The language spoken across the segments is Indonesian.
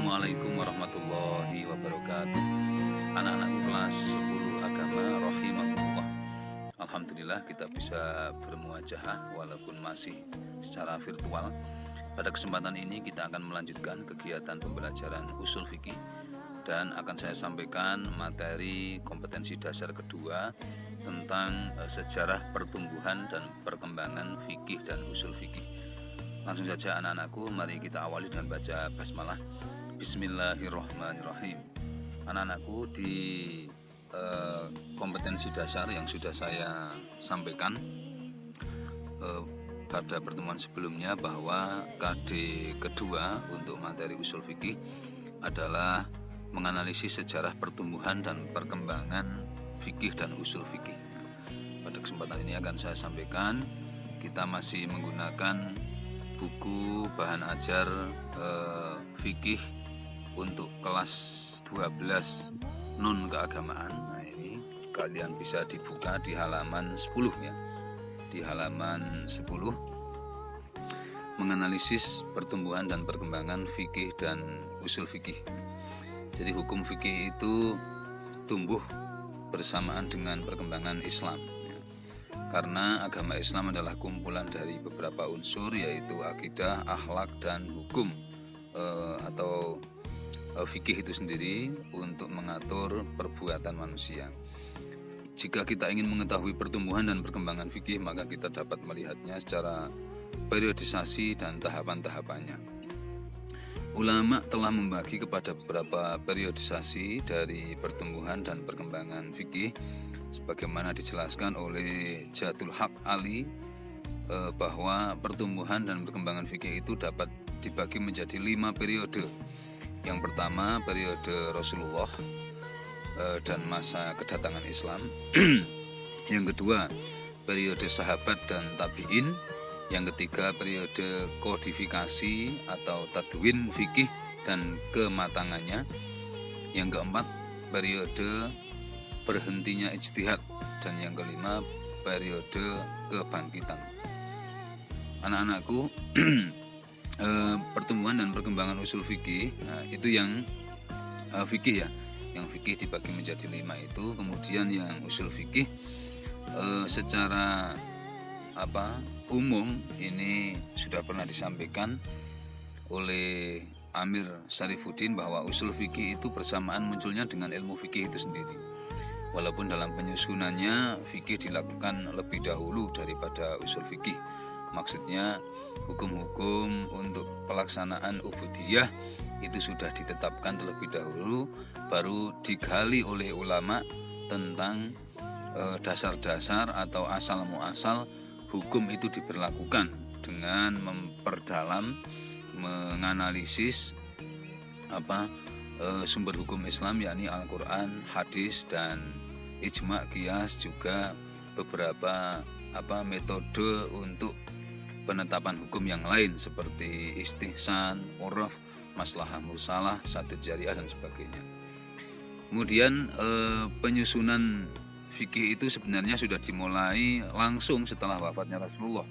Assalamualaikum warahmatullahi wabarakatuh. Anak-anakku kelas 10 agama rahimakumullah. Alhamdulillah kita bisa bermuajahah walaupun masih secara virtual. Pada kesempatan ini kita akan melanjutkan kegiatan pembelajaran usul fikih dan akan saya sampaikan materi kompetensi dasar kedua tentang sejarah pertumbuhan dan perkembangan fikih dan usul fikih. Langsung saja anak-anakku, mari kita awali dengan baca basmalah. Bismillahirrahmanirrahim. Anak-anakku, di kompetensi dasar yang sudah saya sampaikan pada pertemuan sebelumnya bahwa KD kedua untuk materi usul fikih adalah menganalisis sejarah pertumbuhan dan perkembangan fikih dan usul fikih. Pada kesempatan ini akan saya sampaikan, kita masih menggunakan buku bahan ajar fikih untuk kelas 12 non keagamaan. Nah, ini kalian bisa dibuka di halaman 10 ya. Di halaman 10 menganalisis pertumbuhan dan perkembangan fikih dan usul fikih. Jadi hukum fikih itu tumbuh bersamaan dengan perkembangan Islam. Karena agama Islam adalah kumpulan dari beberapa unsur, yaitu akidah, akhlak, dan hukum atau fikih itu sendiri untuk mengatur perbuatan manusia. Jika kita ingin mengetahui pertumbuhan dan perkembangan fikih, maka kita dapat melihatnya secara periodisasi dan tahapan-tahapannya. Ulama telah membagi kepada beberapa periodisasi dari pertumbuhan dan perkembangan fikih, sebagaimana dijelaskan oleh Jadul Haq Ali bahwa pertumbuhan dan perkembangan fikih itu dapat dibagi menjadi 5 periode. Yang pertama periode Rasulullah dan masa kedatangan Islam. Yang kedua periode sahabat dan tabi'in. Yang ketiga periode kodifikasi atau tadwin fikih dan kematangannya. Yang keempat periode berhentinya ijtihad, dan yang kelima periode kebangkitan. Anak-anakku, pertumbuhan dan perkembangan usul fikih, nah itu yang fikih ya, yang fikih dibagi menjadi 5 itu. Kemudian yang usul fikih secara umum ini sudah pernah disampaikan oleh Amir Syarifuddin bahwa usul fikih itu bersamaan munculnya dengan ilmu fikih itu sendiri. Walaupun dalam penyusunannya fikih dilakukan lebih dahulu daripada usul fikih. Maksudnya hukum-hukum untuk pelaksanaan ubudiyah itu sudah ditetapkan terlebih dahulu, baru digali oleh ulama tentang dasar-dasar atau asal muasal hukum itu diberlakukan dengan memperdalam, menganalisis sumber hukum Islam, yakni Al-Quran, hadis, dan ijma', qiyas, juga beberapa metode untuk penetapan hukum yang lain seperti istihsan, uruf, maslahah mursalah, sadud jariah, dan sebagainya. Kemudian penyusunan fikih itu sebenarnya sudah dimulai langsung setelah wafatnya Rasulullah,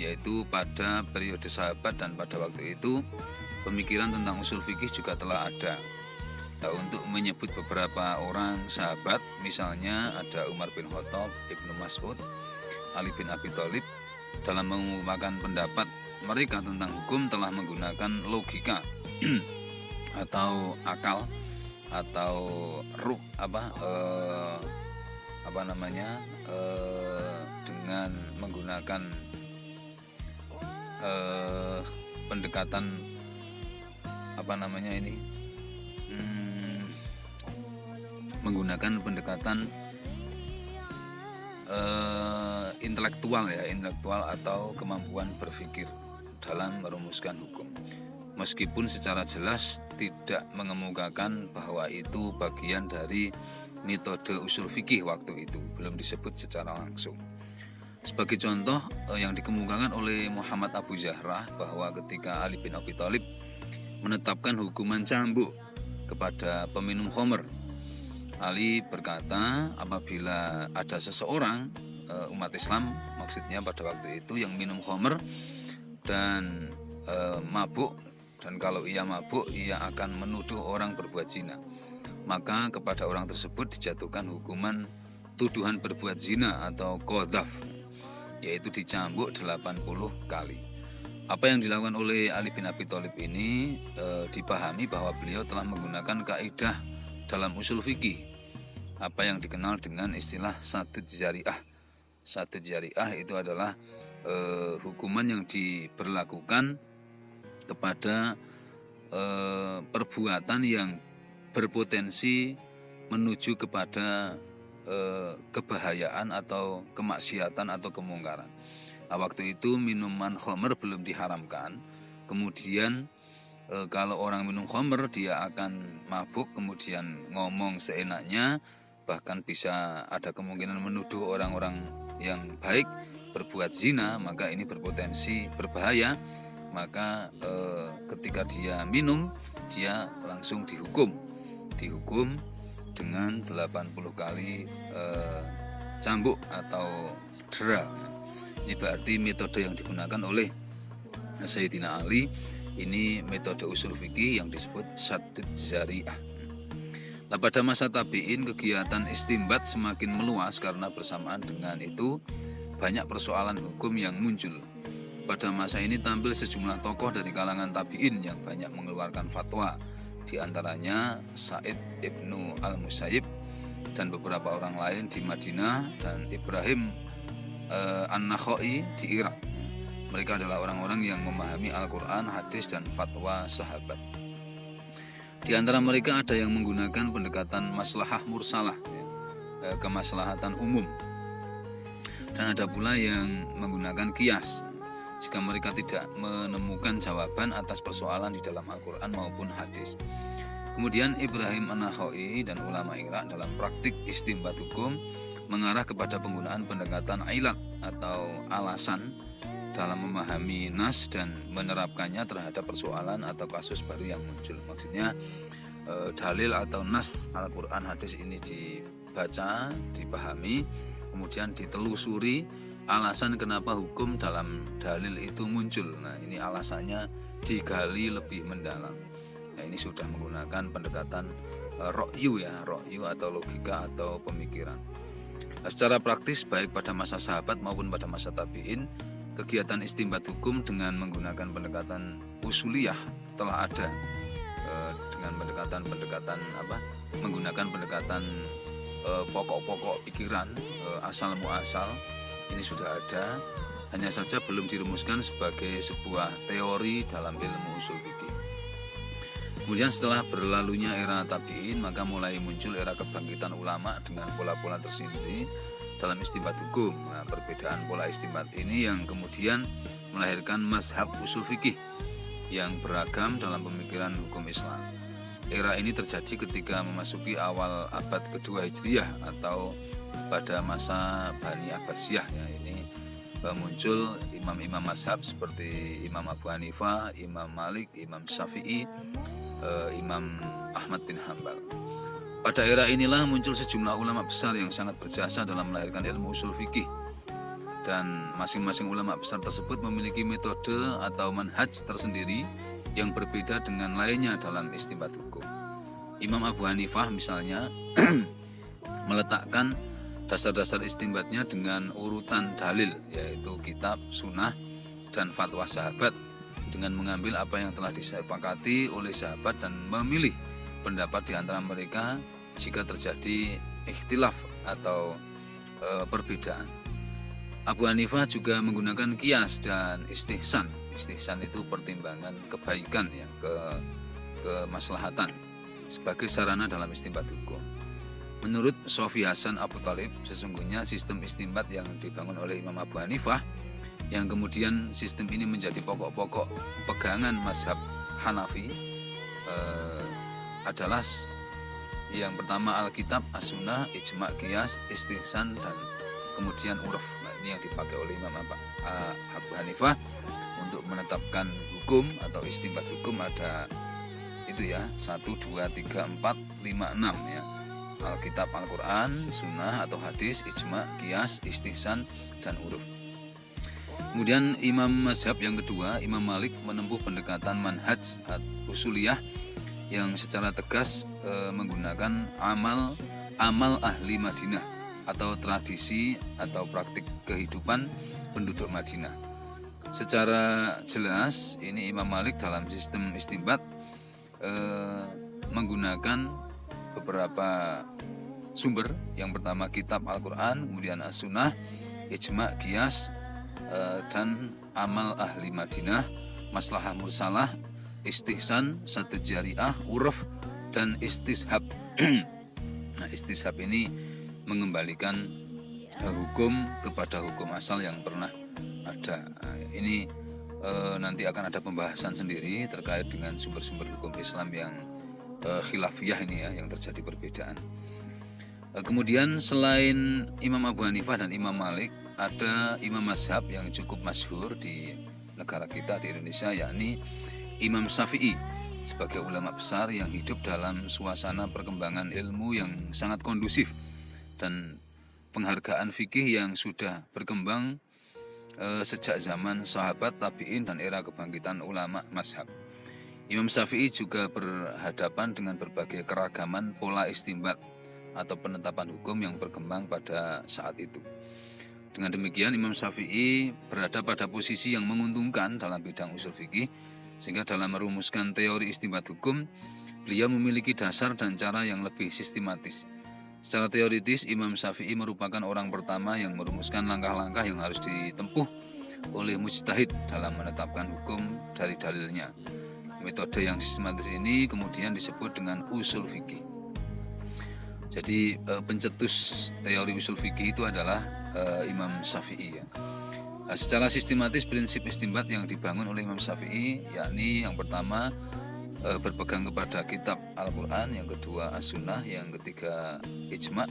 yaitu pada periode sahabat, dan pada waktu itu pemikiran tentang usul fikih juga telah ada. Untuk menyebut beberapa orang sahabat, misalnya ada Umar bin Khattab, Ibnu Mas'ud, Ali bin Abi Thalib, dalam mengungkapkan pendapat mereka tentang hukum telah menggunakan logika atau akal atau dengan menggunakan pendekatan menggunakan pendekatan intelektual atau kemampuan berpikir dalam merumuskan hukum, meskipun secara jelas tidak mengemukakan bahwa itu bagian dari metode usul fikih waktu itu, belum disebut secara langsung. Sebagai contoh yang dikemukakan oleh Muhammad Abu Zahrah bahwa ketika Ali bin Abi Thalib menetapkan hukuman cambuk kepada peminum khamr, Ali berkata, apabila ada seseorang umat Islam maksudnya pada waktu itu yang minum khamr dan mabuk dan kalau ia mabuk ia akan menuduh orang berbuat zina. Maka kepada orang tersebut dijatuhkan hukuman tuduhan berbuat zina atau qadzaf, yaitu dicambuk 80 kali. Apa yang dilakukan oleh Ali bin Abi Thalib ini dipahami bahwa beliau telah menggunakan kaidah dalam usul fikih, apa yang dikenal dengan istilah sadud zari'ah. Sadud zari'ah itu adalah hukuman yang diberlakukan kepada perbuatan yang berpotensi menuju kepada kebahayaan atau kemaksiatan atau kemungkaran. Nah, waktu itu minuman khamr belum diharamkan. Kemudian kalau orang minum khamr dia akan mabuk, kemudian ngomong seenaknya, bahkan bisa ada kemungkinan menuduh orang-orang yang baik berbuat zina, maka ini berpotensi berbahaya. Maka ketika dia minum, dia langsung dihukum dengan 80 kali cambuk atau dera. Ini berarti metode yang digunakan oleh Sayyidina Ali ini metode usul fikih yang disebut sadud zari'ah. Nah, pada masa tabi'in kegiatan istimbat semakin meluas karena bersamaan dengan itu banyak persoalan hukum yang muncul. Pada masa ini tampil sejumlah tokoh dari kalangan tabi'in yang banyak mengeluarkan fatwa, di antaranya Sa'id ibnu al-Musayyib dan beberapa orang lain di Madinah dan Ibrahim an-Nakhai di Irak. Mereka adalah orang-orang yang memahami Al-Quran, hadis, dan fatwa sahabat. Di antara mereka ada yang menggunakan pendekatan maslahah mursalah, kemaslahatan umum, dan ada pula yang menggunakan qiyas jika mereka tidak menemukan jawaban atas persoalan di dalam Al-Quran maupun hadis. Kemudian Ibrahim an-Nakhai dan ulama Irak dalam praktik istimbat hukum mengarah kepada penggunaan pendekatan ilat atau alasan dalam memahami nas dan menerapkannya terhadap persoalan atau kasus baru yang muncul. Maksudnya dalil atau nas Al-Quran hadis ini dibaca, dipahami, kemudian ditelusuri alasan kenapa hukum dalam dalil itu muncul. Nah, ini alasannya digali lebih mendalam. Nah, ini sudah menggunakan pendekatan ra'yu atau logika atau pemikiran. Nah, secara praktis baik pada masa sahabat maupun pada masa tabi'in, kegiatan istimbat hukum dengan menggunakan pendekatan usuliyah telah ada, dengan menggunakan pendekatan pokok-pokok pikiran, asal muasal, ini sudah ada, hanya saja belum dirumuskan sebagai sebuah teori dalam ilmu usul fikih. Kemudian setelah berlalunya era tabi'in, maka mulai muncul era kebangkitan ulama dengan pola-pola tersendiri dalam istimbat hukum. Nah, perbedaan pola istimbat ini yang kemudian melahirkan mazhab usul fikih yang beragam dalam pemikiran hukum Islam. Era ini terjadi ketika memasuki awal abad kedua Hijriah atau pada masa Bani Abbasiyah. Ya, ini muncul imam-imam mazhab seperti Imam Abu Hanifah, Imam Malik, Imam Syafi'i, Imam Ahmad bin Hanbal. Pada era inilah muncul sejumlah ulama besar yang sangat berjasa dalam melahirkan ilmu usul fikih, dan masing-masing ulama besar tersebut memiliki metode atau manhaj tersendiri yang berbeda dengan lainnya dalam istimbat hukum. Imam Abu Hanifah misalnya meletakkan dasar-dasar istimbatnya dengan urutan dalil, yaitu kitab, sunnah, dan fatwa sahabat, dengan mengambil apa yang telah disepakati oleh sahabat dan memilih pendapat di antara mereka jika terjadi ikhtilaf atau perbedaan. Abu Hanifah juga menggunakan qiyas dan istihsan. Istihsan itu pertimbangan kebaikan, ya, kemaslahatan sebagai sarana dalam istimbat hukum. Menurut Sofi Hasan Abu Thalib, sesungguhnya sistem istimbat yang dibangun oleh Imam Abu Hanifah, yang kemudian sistem ini menjadi pokok-pokok pegangan mazhab Hanafi, adalah yang pertama Alkitab, As-Sunnah, Ijma', Qiyas, Istihsan, dan kemudian Uruf. Nah, ini yang dipakai oleh Imam Abu Hanifah untuk menetapkan hukum atau istimbat hukum. Ada itu, ya, 1, 2, 3, 4, 5, 6, ya. Alkitab, Al-Quran, Sunnah atau hadis, Ijma', Qiyas, Istihsan, dan Uruf. Kemudian imam mazhab yang kedua, Imam Malik, menempuh pendekatan manhaj usuliyah yang secara tegas menggunakan amal ahli Madinah atau tradisi atau praktik kehidupan penduduk Madinah. Secara jelas ini Imam Malik dalam sistem istinbat menggunakan beberapa sumber. Yang pertama kitab Al-Quran, kemudian As-Sunnah, Ijma', Qiyas, dan amal ahli Madinah, maslahah mursalah, istihsan, satu jariah, uruf, dan istishab. Nah, istishab ini mengembalikan hukum kepada hukum asal yang pernah ada. Nah, ini nanti akan ada pembahasan sendiri terkait dengan sumber-sumber hukum Islam yang khilafiyah ini ya, yang terjadi perbedaan. Kemudian selain Imam Abu Hanifah dan Imam Malik, ada imam mazhab yang cukup masyhur di negara kita, di Indonesia, yakni Imam Syafi'i, sebagai ulama besar yang hidup dalam suasana perkembangan ilmu yang sangat kondusif dan penghargaan fikih yang sudah berkembang sejak zaman sahabat, tabi'in, dan era kebangkitan ulama mazhab. Imam Syafi'i juga berhadapan dengan berbagai keragaman pola istinbat atau penetapan hukum yang berkembang pada saat itu. Dengan demikian Imam Syafi'i berada pada posisi yang menguntungkan dalam bidang usul fikih, sehingga dalam merumuskan teori istinbat hukum, beliau memiliki dasar dan cara yang lebih sistematis. Secara teoritis, Imam Syafi'i merupakan orang pertama yang merumuskan langkah-langkah yang harus ditempuh oleh mujtahid dalam menetapkan hukum dari dalilnya. Metode yang sistematis ini kemudian disebut dengan usul fikih. Jadi pencetus teori usul fikih itu adalah Imam Syafi'i ya. Secara sistematis prinsip istinbat yang dibangun oleh Imam Syafi'i yakni yang pertama berpegang kepada kitab Al-Quran, yang kedua As-Sunnah, yang ketiga Ijma',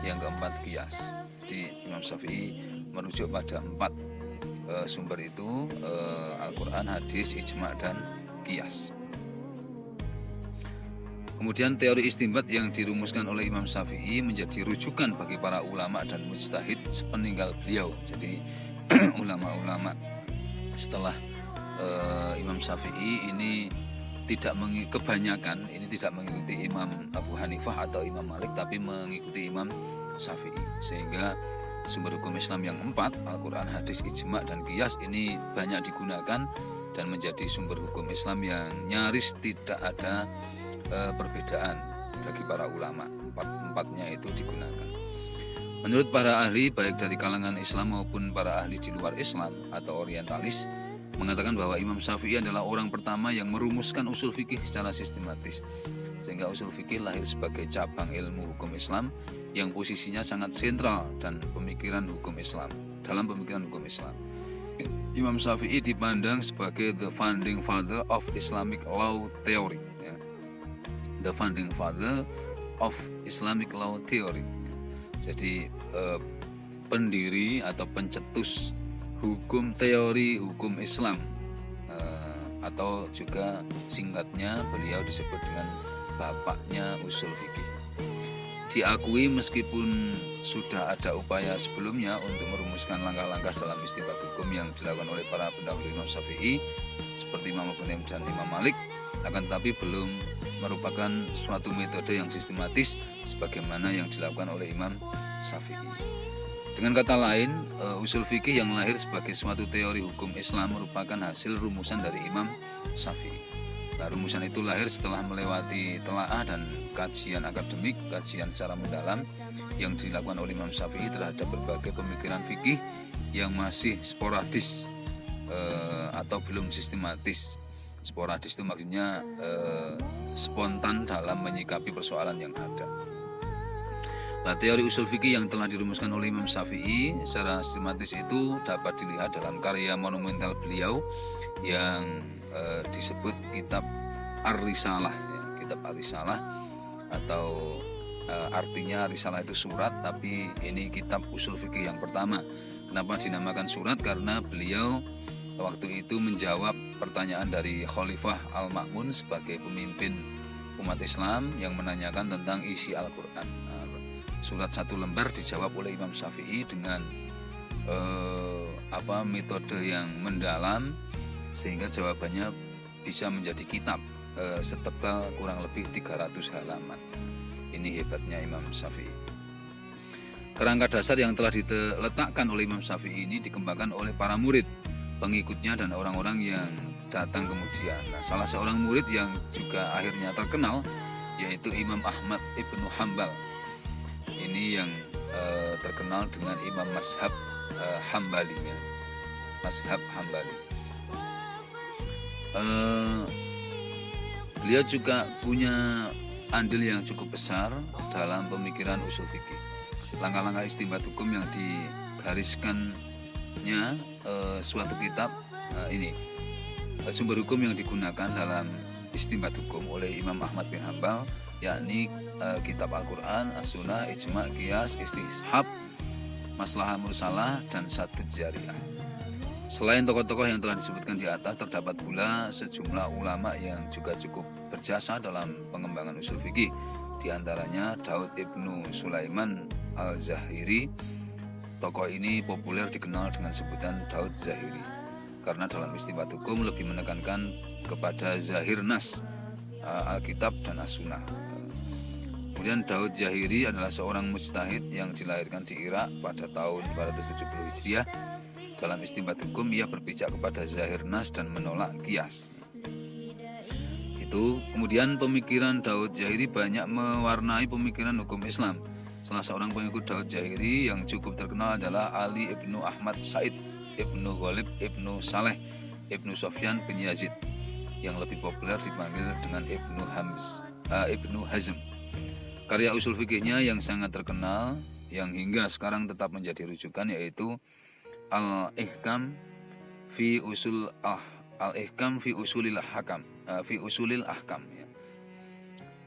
yang keempat Qiyas. Jadi Imam Syafi'i merujuk pada 4 sumber itu, Al-Quran, hadis, Ijma', dan Qiyas. Kemudian teori istinbat yang dirumuskan oleh Imam Syafi'i menjadi rujukan bagi para ulama dan mujtahid sepeninggal beliau. Jadi ulama-ulama setelah Imam Syafi'i ini tidak mengikuti Imam Abu Hanifah atau Imam Malik, tapi mengikuti Imam Syafi'i, sehingga sumber hukum Islam yang 4, Al-Quran, hadis, Ijma', dan Qiyas ini banyak digunakan dan menjadi sumber hukum Islam yang nyaris tidak ada perbedaan bagi para ulama. Empatnya itu digunakan. Menurut para ahli baik dari kalangan Islam maupun para ahli di luar Islam atau orientalis mengatakan bahwa Imam Syafi'i adalah orang pertama yang merumuskan usul fikih secara sistematis, sehingga usul fikih lahir sebagai cabang ilmu hukum Islam yang posisinya sangat sentral dan pemikiran hukum Islam dalam pemikiran hukum Islam. Imam Syafi'i dipandang sebagai the founding father of Islamic law theory. The founding father of Islamic law theory. Jadi pendiri atau pencetus hukum teori hukum Islam, atau juga singkatnya beliau disebut dengan bapaknya usul fikih. Diakui meskipun sudah ada upaya sebelumnya untuk merumuskan langkah-langkah dalam istinbat hukum yang dilakukan oleh para pendahulu Imam Syafi'i seperti Imam Abu Hanifah dan Imam Malik, akan tetapi belum merupakan suatu metode yang sistematis sebagaimana yang dilakukan oleh Imam Syafi'i. Dengan kata lain, usul fikih yang lahir sebagai suatu teori hukum Islam merupakan hasil rumusan dari Imam Syafi'i. Nah, rumusan itu lahir setelah melewati telaah dan kajian akademik, kajian secara mendalam yang dilakukan oleh Imam Syafi'i terhadap berbagai pemikiran fikih yang masih sporadis atau belum sistematis. Sporadis itu maksudnya spontan dalam menyikapi persoalan yang ada. Nah, teori usul fikih yang telah dirumuskan oleh Imam Syafi'i secara sistematis itu dapat dilihat dalam karya monumental beliau yang disebut kitab Ar-Risalah, ya, kitab Ar-Risalah, atau artinya Risalah itu surat, tapi ini kitab usul fikih yang pertama. Kenapa dinamakan surat? Karena beliau waktu itu menjawab pertanyaan dari Khalifah Al-Ma'mun sebagai pemimpin umat Islam yang menanyakan tentang isi Al-Quran. Surat 1 lembar dijawab oleh Imam Syafi'i dengan metode yang mendalam sehingga jawabannya bisa menjadi kitab setebal kurang lebih 300 halaman. Ini hebatnya Imam Syafi'i. Kerangka dasar yang telah diletakkan oleh Imam Syafi'i ini dikembangkan oleh para murid, pengikutnya dan orang-orang yang datang kemudian. Nah, salah seorang murid yang juga akhirnya terkenal yaitu Imam Ahmad Ibnu Hambal. Ini yang terkenal dengan Imam Mazhab Hambali, ya. Mazhab Hambali. Beliau juga punya andil yang cukup besar dalam pemikiran usul fikih. Langkah-langkah istinbat hukum yang digariskannya suatu kitab ini sumber hukum yang digunakan dalam istinbat hukum oleh Imam Ahmad bin Hambal, yakni kitab Al-Quran, As-Sunnah, Ijma', Qiyas, Istishab, Maslahah Mursalah, dan Sadid Jariah. Selain tokoh-tokoh yang telah disebutkan di atas, terdapat pula sejumlah ulama yang juga cukup berjasa dalam pengembangan usul fikih. Di antaranya Daud Ibnu Sulaiman Al-Zahiri. Tokoh ini populer dikenal dengan sebutan Daud Zahiri karena dalam istinbat hukum lebih menekankan kepada zahir nas Alkitab dan As-Sunnah. Kemudian Daud Zahiri adalah seorang mujtahid yang dilahirkan di Irak pada tahun 270 Hijriah. Dalam istinbat hukum ia berpijak kepada zahir nas dan menolak qiyas. Kemudian pemikiran Daud Zahiri banyak mewarnai pemikiran hukum Islam. Salah seorang pengikut Daud Zahiri yang cukup terkenal adalah Ali Ibnu Ahmad Said Ibnu Ghalib Ibnu Saleh Ibnu Sofyan bin Yazid, yang lebih populer dipanggil dengan Ibnu Hazm. Karya usul fikihnya yang sangat terkenal yang hingga sekarang tetap menjadi rujukan yaitu Al-Ihkam fi Usulil Ahkam, ya.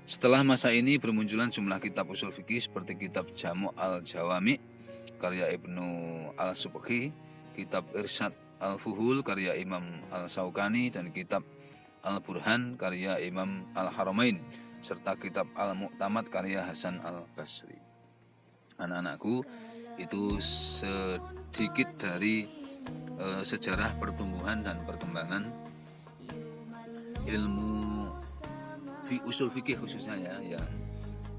Setelah masa ini bermunculan jumlah kitab usul fikih seperti kitab Jamu' al-Jawami karya Ibnu al-Subki, kitab Irsyad al-Fuhul karya Imam al-Syaukani, dan kitab Al-Burhan karya Imam al-Haramain, serta kitab Al-Mu'tamad karya Hasan al-Basri. Anak-anakku, itu sedikit dari sejarah pertumbuhan dan perkembangan ilmu usul fikih khususnya, ya,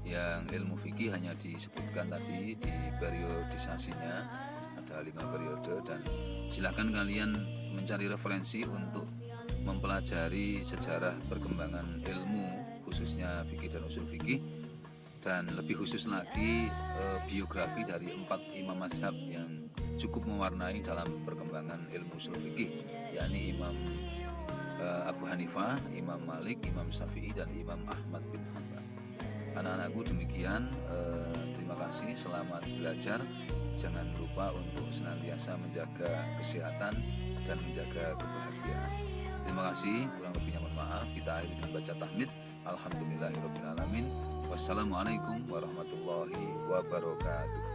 yang ilmu fikih hanya disebutkan tadi di periodisasinya ada 5 periode, dan silakan kalian mencari referensi untuk mempelajari sejarah perkembangan ilmu khususnya fikih dan usul fikih, dan lebih khusus lagi biografi dari 4 imam mazhab yang cukup mewarnai dalam perkembangan ilmu usul fikih, yakni Imam Abu Hanifah, Imam Malik, Imam Syafi'i, dan Imam Ahmad bin Hanbal. Anak-anakku, demikian. Terima kasih, selamat belajar. Jangan lupa untuk senantiasa menjaga kesehatan dan menjaga kebahagiaan. Terima kasih, kurang lebihnya mohon maaf. Kita akhiri dengan baca tahmid. Alhamdulillahirabbil alamin. Wassalamualaikum warahmatullahi wabarakatuh.